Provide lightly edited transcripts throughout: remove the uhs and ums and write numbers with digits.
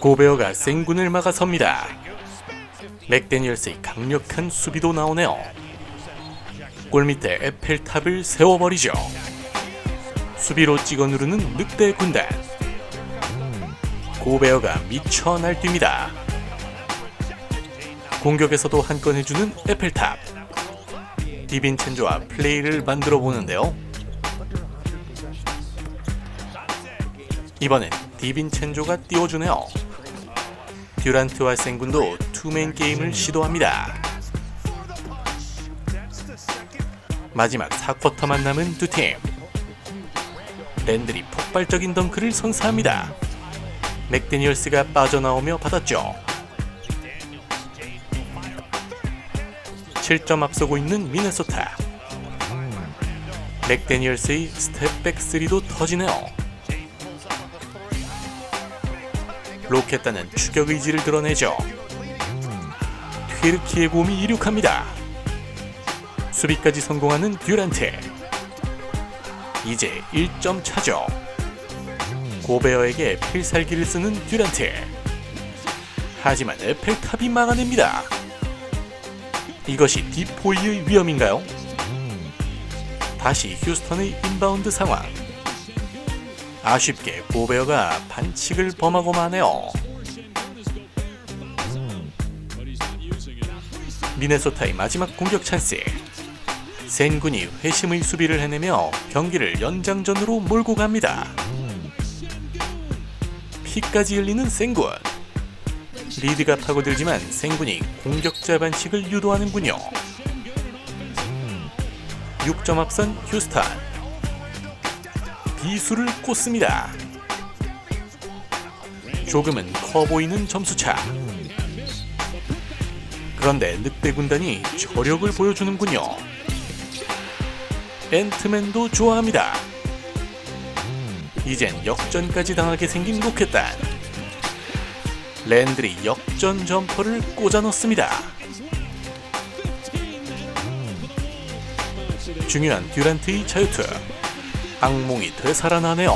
고베어가 생군을 막아섭니다. 맥데니얼스의 강력한 수비도 나오네요. 골밑에 에펠탑을 세워버리죠. 수비로 찍어 누르는 늑대 군단. 고베어가 미쳐 날뜁니다. 공격에서도 한 건 해주는 에펠탑. 디빈첸조와 플레이를 만들어 보는데요. 이번엔 디빈첸조가 띄워주네요. 듀란트와 생군도 투맨 게임을 시도합니다. 마지막 4쿼터만 남은 두 팀. 랜들이 폭발적인 덩크를 선사합니다. 맥데니얼스가 빠져나오며 받았죠. 7점 앞서고 있는 미네소타. 맥데니얼스의 스텝백 3도 터지네요. 로켓단은 추격 의지를 드러내죠. 튀르키의 곰이 이륙합니다. 수비까지 성공하는 듀란트. 이제 1점 차죠. 고베어에게 필살기를 쓰는 듀란트. 하지만 에펠탑이 막아냅니다. 이것이 디포이의 위험인가요? 다시 휴스턴의 인바운드 상황. 아쉽게 고베어가 반칙을 범하고 마네요. 미네소타의 마지막 공격 찬스. 센군이 회심의 수비를 해내며 경기를 연장전으로 몰고 갑니다. 피까지 흘리는 센군. 리드가 파고들지만 센군이 공격자 반칙을 유도하는군요. 6점 앞선 휴스턴. 비수를 꽂습니다. 조금은 커 보이는 점수차. 그런데 늑대 군단이 저력을 보여주는군요. 앤트맨도 좋아합니다. 이젠 역전까지 당하게 생긴 로켓단. 랜들이 역전 점퍼를 꽂아 넣습니다. 중요한 듀란트의 자유투. 악몽이 되살아나네요.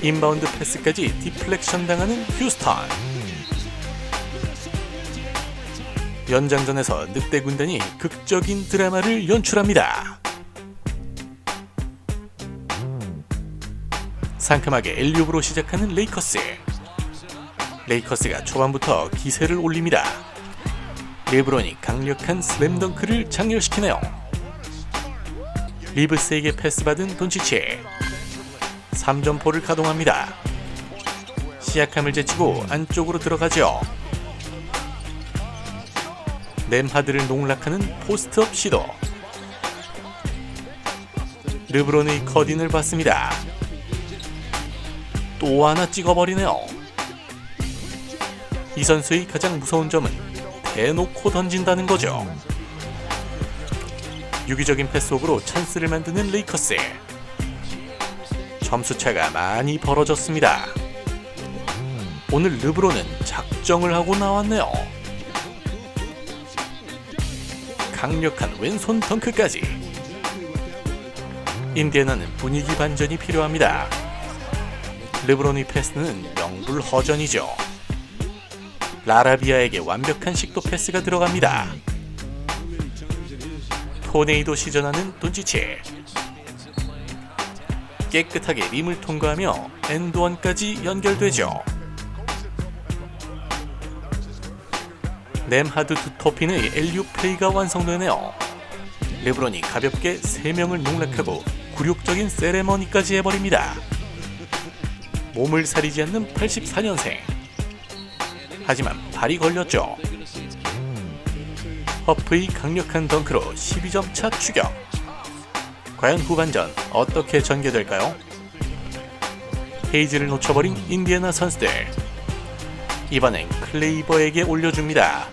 인바운드 패스까지 디플렉션 당하는 휴스턴. 연장전에서 늑대 군단이 극적인 드라마를 연출합니다. 상큼하게 엘리옵으로 시작하는 레이커스. 레이커스가 초반부터 기세를 올립니다. 르브론이 강력한 슬램덩크를 장렬시키네요. 리브스에게 패스받은 돈치치. 3점포를 가동합니다. 시약함을 제치고 안쪽으로 들어가죠. 램하드를 농락하는 포스트업 시도. 르브론의 컷인을 받습니다. 또 하나 찍어버리네요. 이 선수의 가장 무서운 점은 대놓고 던진다는 거죠. 유기적인 패스오브로 찬스를 만드는 레이커스. 점수차가 많이 벌어졌습니다. 오늘 르브론은 작정을 하고 나왔네요. 강력한 왼손 덩크까지. 인디애나는 분위기 반전이 필요합니다. 르브론의 패스는 명불허전이죠. 라라비아에게 완벽한 식도 패스가 들어갑니다. 토네이도 시전하는 돈치치. 깨끗하게 림을 통과하며 엔드원까지 연결되죠. 램하드 두토핀의 엘리옵 플레이가 완성되네요. 르브론이 가볍게 3명을 농락하고 굴욕적인 세레머니까지 해버립니다. 몸을 사리지 않는 84년생. 하지만 발이 걸렸죠. 허프의 강력한 덩크로 12점 차 추격. 과연 후반전 어떻게 전개될까요? 헤이즈를 놓쳐버린 인디애나 선수들. 이번엔 클레이버에게 올려줍니다.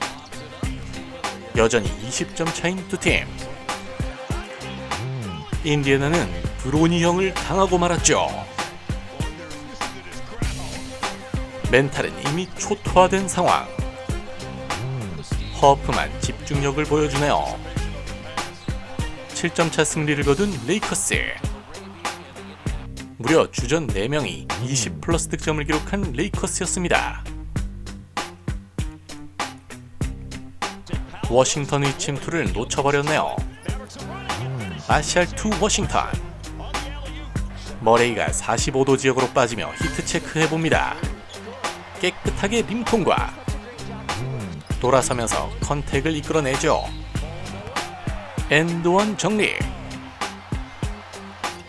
여전히 20점 차인 두 팀. 인디애나는 브로니 형을 당하고 말았죠. 멘탈은 이미 초토화된 상황. 허프만 집중력을 보여주네요. 7점차 승리를 거둔 레이커스. 무려 주전 4명이 20 플러스 득점을 기록한 레이커스였습니다. 워싱턴의 침투를 놓쳐버렸네요. 마샬2 워싱턴. 머레이가 45도 지역으로 빠지며 히트 체크해봅니다. 깨끗하게 림 통과. 돌아서면서 컨택을 이끌어내죠. 엔드원 정리.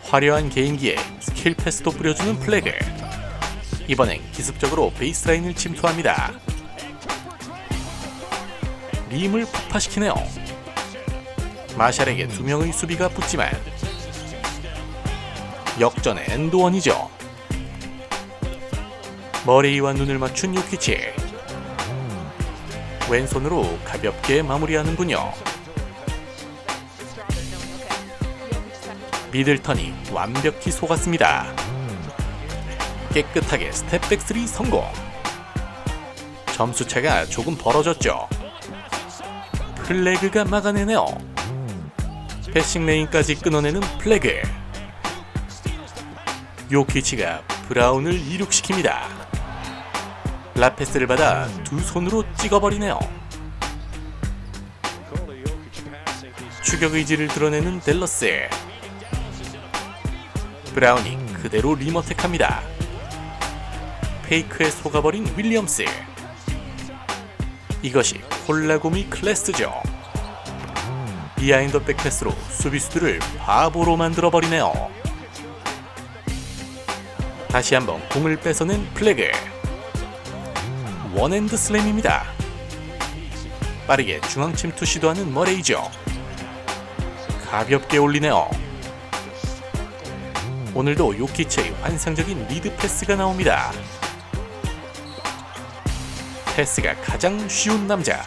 화려한 개인기에 스킬 패스도 뿌려주는 플래그. 이번엔 기습적으로 베이스라인을 침투합니다. 림을 폭파시키네요. 마샬에게 2명의 수비가 붙지만 역전의 엔드원이죠. 머레이와 눈을 맞춘 요키치. 왼손으로 가볍게 마무리하는군요. 미들턴이 완벽히 속았습니다. 깨끗하게 스텝백 3 성공. 점수차가 조금 벌어졌죠. 플래그가 막아내네요. 패싱 레인까지 끊어내는 플래그. 요키치가 브라운을 이륙시킵니다. 라페스를 받아 2손으로 찍어버리네요. 추격 의지를 드러내는 댈러스. 브라운이 그대로 리머텍합니다. 페이크에 속아버린 윌리엄스. 이것이 콜라고미 클래스죠. 비하인드 백패스로 수비수들을 바보로 만들어버리네요. 다시 한번 공을 뺏어낸 플래그. 원핸드 슬램입니다. 빠르게 중앙 침투 시도하는 머레이죠. 가볍게 올리네요. 오늘도 요키치의 환상적인 미드 패스가 나옵니다. 패스가 가장 쉬운 남자.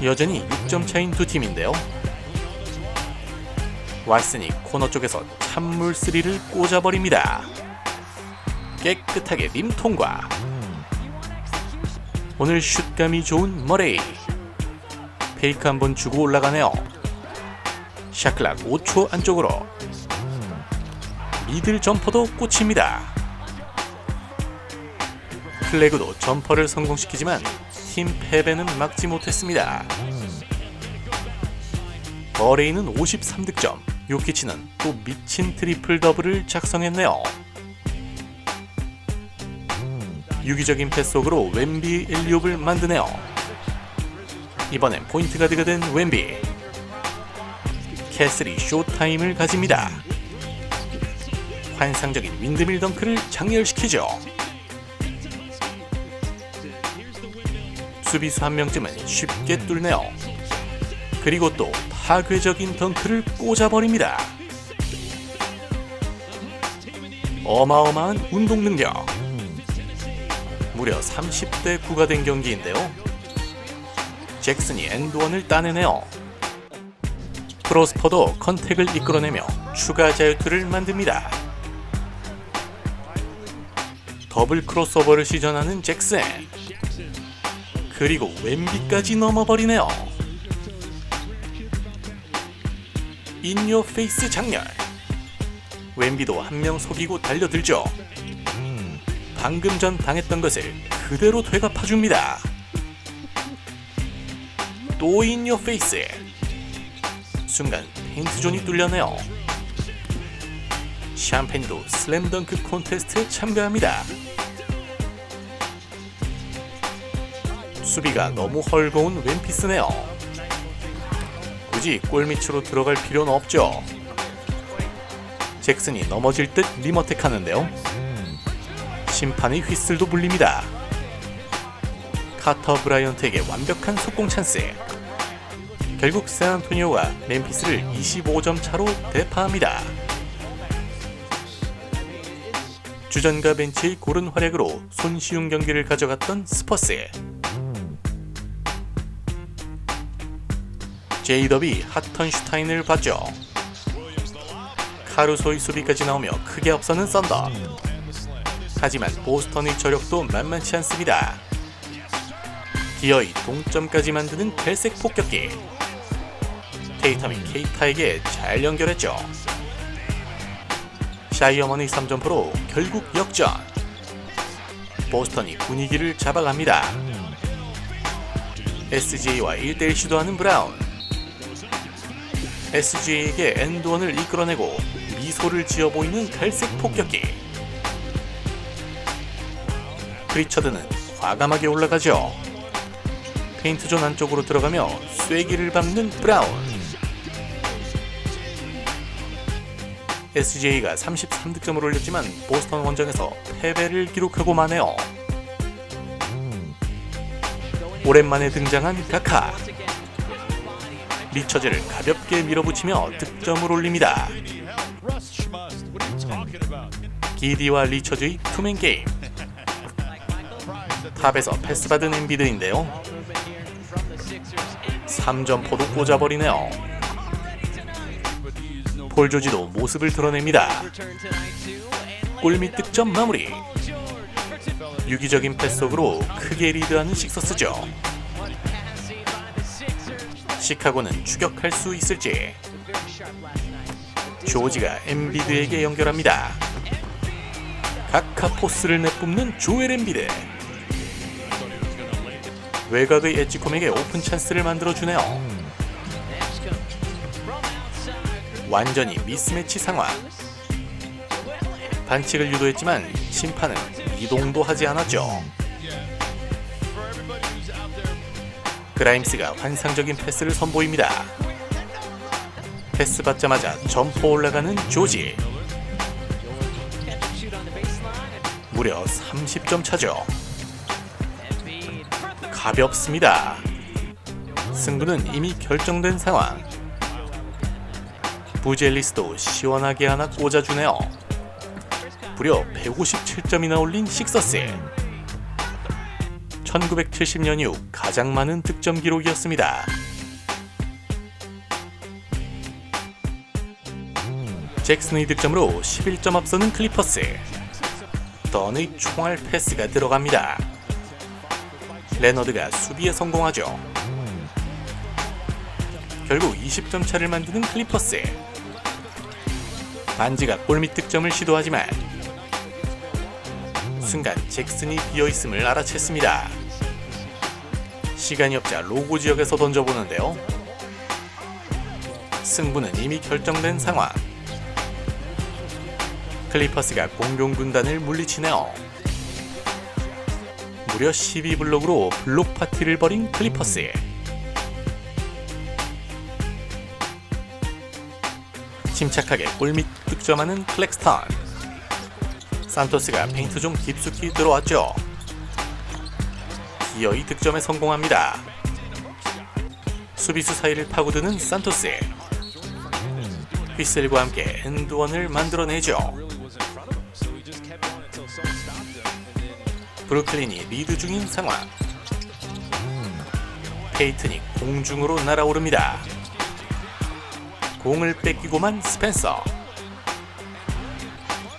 여전히 6점 차인 두 팀인데요. 왓슨이 코너 쪽에서 찬물 3를 꽂아버립니다. 깨끗하게 림 통과. 오늘 슛감이 좋은 머레이. 페이크 한번 주고 올라가네요. 샷클락 5초 안쪽으로. 미들 점퍼도 꽂힙니다. 플래그도 점퍼를 성공시키지만 팀 패배는 막지 못했습니다. 머레이는 53득점, 요키치는 또 미친 트리플 더블을 작성했네요. 유기적인 패스속으로 웸비 엘리옵을 만드네요. 이번엔 포인트 가드가 된 웸비. 캐슬이 쇼타임을 가집니다. 환상적인 윈드밀 덩크를 장렬시키죠. 수비수 한 명쯤은 쉽게 뚫네요. 그리고 또 파괴적인 덩크를 꽂아버립니다. 어마어마한 운동 능력. 무려 30대 9가 된 경기인데요. 잭슨이 엔드원을 따내네요. 프로스퍼도 컨택을 이끌어내며 추가 자유투를 만듭니다. 더블 크로스오버를 시전하는 잭슨. 그리고 웸비까지 넘어버리네요. 인요 페이스 장렬. 웸비도 한 명 속이고 달려들죠. 방금 전 당했던 것을 그대로 되갚아줍니다. 또 인요 페이스. 순간 페인트존이 뚫려네요. 샴페인도 슬램덩크 콘테스트에 참가합니다. 수비가 너무 헐거운 웸피스네요. 굳이 골밑으로 들어갈 필요는 없죠. 잭슨이 넘어질 듯 리머텍하는데요. 심판의 휘슬도 불립니다. 카터 브라이언트에게 완벽한 속공 찬스. 결국 샌안토니오가 멤피스를 25점 차로 대파합니다. 주전과 벤치의 고른 활약으로 손쉬운 경기를 가져갔던 스퍼스. 제이더비 하턴슈타인을 봤죠. 카루소의 수비까지 나오며 크게 앞서는 썬더. 하지만 보스턴의 저력도 만만치 않습니다. 기어이 동점까지 만드는 갈색 폭격기. 테이텀이 케이타에게 잘 연결했죠. 샤이어머니 3점포로 결국 역전. 보스턴이 분위기를 잡아갑니다. SGA와 1대1 시도하는 브라운. SGA에게 엔드원을 이끌어내고 미소를 지어 보이는 갈색 폭격기. 프리처드는 과감하게 올라가죠. 페인트존 안쪽으로 들어가며 쐐기를 밟는 브라운. SGA가 33득점을 올렸지만 보스턴 원정에서 패배를 기록하고 마네요. 오랜만에 등장한 카카. 리처즈를 가볍게 밀어붙이며 득점을 올립니다. 기디와 리처즈의 투맨 게임. 탑에서 패스받은 엠비드인데요. 3점포도 꽂아버리네요. 폴 조지도 모습을 드러냅니다. 골밑 득점 마무리. 유기적인 패스속으로 크게 리드하는 식서스죠. 시카고는 추격할 수 있을지. 조지가 엠비드에게 연결합니다. 카카 포스를 내뿜는 조엘 엠비드. 외곽의 엣지콤에게 오픈 찬스를 만들어주네요. 완전히 미스매치 상황. 반칙을 유도했지만 심판은 이동도 하지 않았죠. 그라임스가 환상적인 패스를 선보입니다. 패스 받자마자 점퍼 올라가는 조지. 무려 30점 차죠. 가볍습니다. 승부는 이미 결정된 상황. 부젤리스도 시원하게 하나 꽂아주네요. 무려 157점이나 올린 식서스. 1970년 이후 가장 많은 득점 기록이었습니다. 잭슨의 득점으로 11점 앞서는 클리퍼스. 던의 총알 패스가 들어갑니다. 레너드가 수비에 성공하죠. 결국 20점 차를 만드는 클리퍼스. 반지가 골밑 득점을 시도하지만 순간 잭슨이 비어있음을 알아챘습니다. 시간이 없자 로고 지역에서 던져보는데요. 승부는 이미 결정된 상황. 클리퍼스가 공룡 군단을 물리치네요. 무려 12블록으로 블록 파티를 벌인 클리퍼스. 침착하게 골밑 득점하는 클렉스턴. 산토스가 페인트 좀 깊숙이 들어왔죠. 기어이 득점에 성공합니다. 수비수 사이를 파고드는 산토스. 휘슬과 함께 엔드원을 만들어내죠. 브루클린이 리드 중인 상황. 페이튼이 공중으로 날아오릅니다. 공을 뺏기고만 스펜서.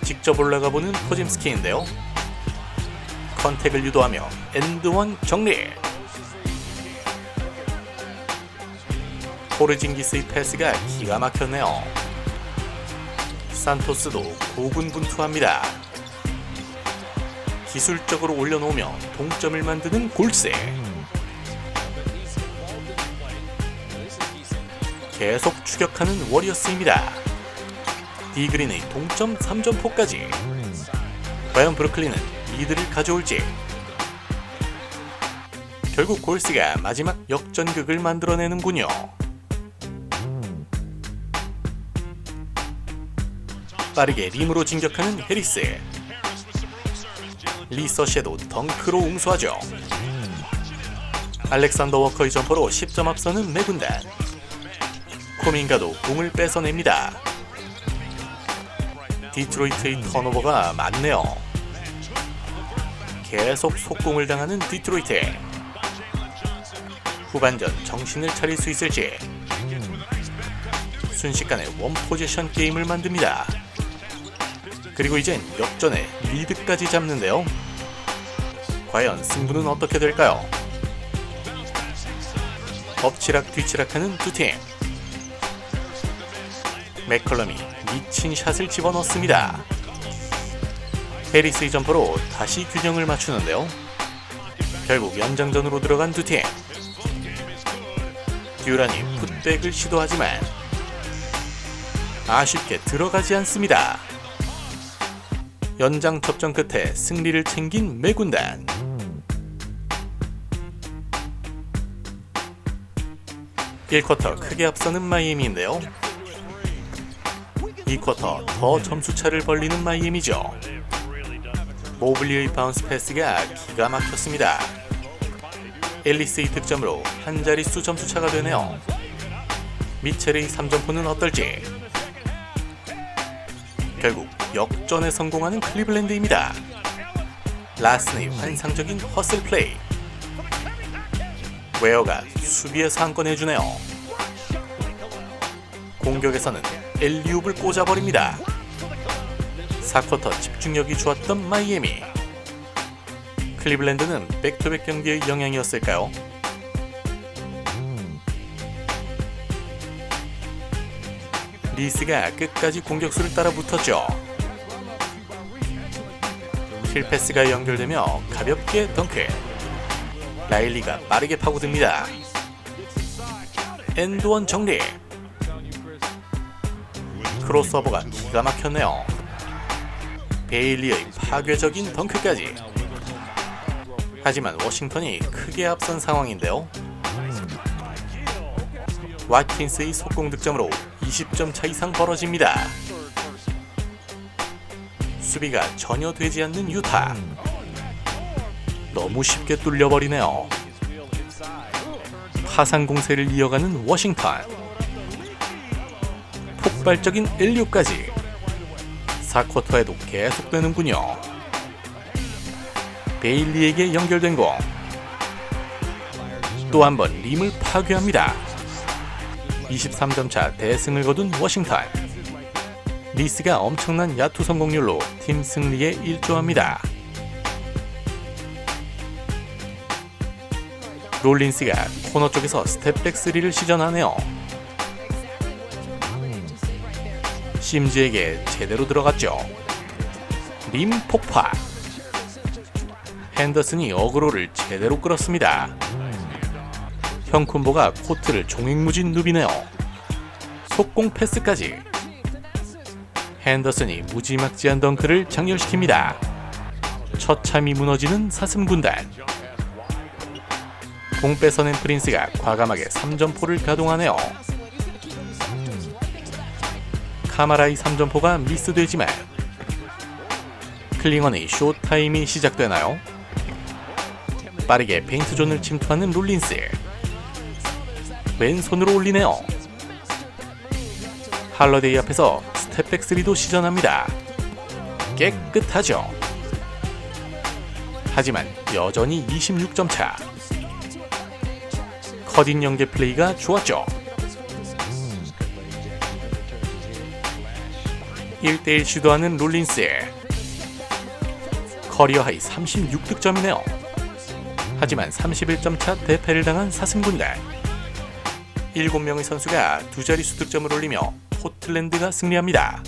직접 올라가보는 포짐스키인데요. 컨택을 유도하며 엔드원 정리. 포르징기스의 패스가 기가 막혔네요. 산토스도 고군분투합니다. 기술적으로 올려놓으며 동점을 만드는 골세. 계속 추격하는 워리어스입니다. 디그린의 동점 3점포까지. 과연 브루클린은 리드를 가져올지. 결국 골스가 마지막 역전극을 만들어내는군요. 빠르게 림으로 진격하는 해리스. 리서시에도 덩크로 응수하죠. 알렉산더 워커의 점퍼로 10점 앞서는 매군단. 코민가도 공을 뺏어냅니다. 디트로이트의 턴오버가 많네요. 계속 속공을 당하는 디트로이트. 후반전 정신을 차릴 수 있을지. 순식간에 원포지션 게임을 만듭니다. 그리고 이젠 역전에 리드까지 잡는데요. 과연 승부는 어떻게 될까요? 엎치락 뒤치락하는 두 팀. 맥컬럼이 미친 샷을 집어넣습니다. 해리스의 점퍼로 다시 균형을 맞추는데요. 결국 연장전으로 들어간 두 팀. 듀란이 풋백을 시도하지만 아쉽게 들어가지 않습니다. 연장 접전 끝에 승리를 챙긴 매군단. 1쿼터 크게 앞서는 마이애미인데요. 2쿼터 더 점수차를 벌리는 마이애미죠. 모블리의 바운스 패스가 기가 막혔습니다. 앨리스의 득점으로 한 자릿수 점수차가 되네요. 미첼의 3점포는 어떨지. 결국 역전에 성공하는 클리블랜드입니다. 라슨의 환상적인 허슬 플레이. 웨어가 수비에서 한 건 해주네요. 공격에서는 엘리웁을 꽂아버립니다. 4쿼터 집중력이 좋았던 마이애미. 클리블랜드는 백투백 경기의 영향이었을까요? 리스가 끝까지 공격수를 따라 붙었죠. 힐패스가 연결되며 가볍게 덩크. 라일리가 빠르게 파고듭니다. 엔드원 정리. 크로스오버가 기가 막혔네요. 베일리의 파괴적인 덩크까지. 하지만 워싱턴이 크게 앞선 상황인데요. 와킨스의 속공 득점으로 20점 차 이상 벌어집니다. 수비가 전혀 되지 않는 유타. 너무 쉽게 뚫려버리네요. 파상 공세를 이어가는 워싱턴. 폭발적인 엘리옵까지. 4쿼터에도 계속되는군요. 베일리에게 연결된 공. 또 한 번 림을 파괴합니다. 23점 차 대승을 거둔 워싱턴. 리스가 엄청난 야투 성공률로 팀 승리에 일조합니다. 롤린스가 코너 쪽에서 스텝백 3를 시전하네요. 심즈에게 제대로 들어갔죠. 림 폭파. 핸더슨이 어그로를 제대로 끌었습니다. 형쿤보가 코트를 종횡무진 누비네요. 속공 패스까지. 핸더슨이 무지막지한 덩크를 장렬시킵니다. 처참히 무너지는 사슴군단. 공 뺏어낸 프린스가 과감하게 3점포를 가동하네요. 카마라의 3점포가 미스되지만 클링언의 쇼타임이 시작되나요? 빠르게 페인트존을 침투하는 롤린스. 왼손으로 올리네요. 할러데이 앞에서 스텝백 3도 시전합니다. 깨끗하죠. 하지만 여전히 26점 차. 커딘 연계 플레이가 좋았죠. 1대1 시도하는 롤린스. 커리어 하이 36득점이네요. 하지만 31점 차 대패를 당한 사슴군단. 7명의 선수가 두 자릿수 득점을 올리며 포틀랜드가 승리합니다.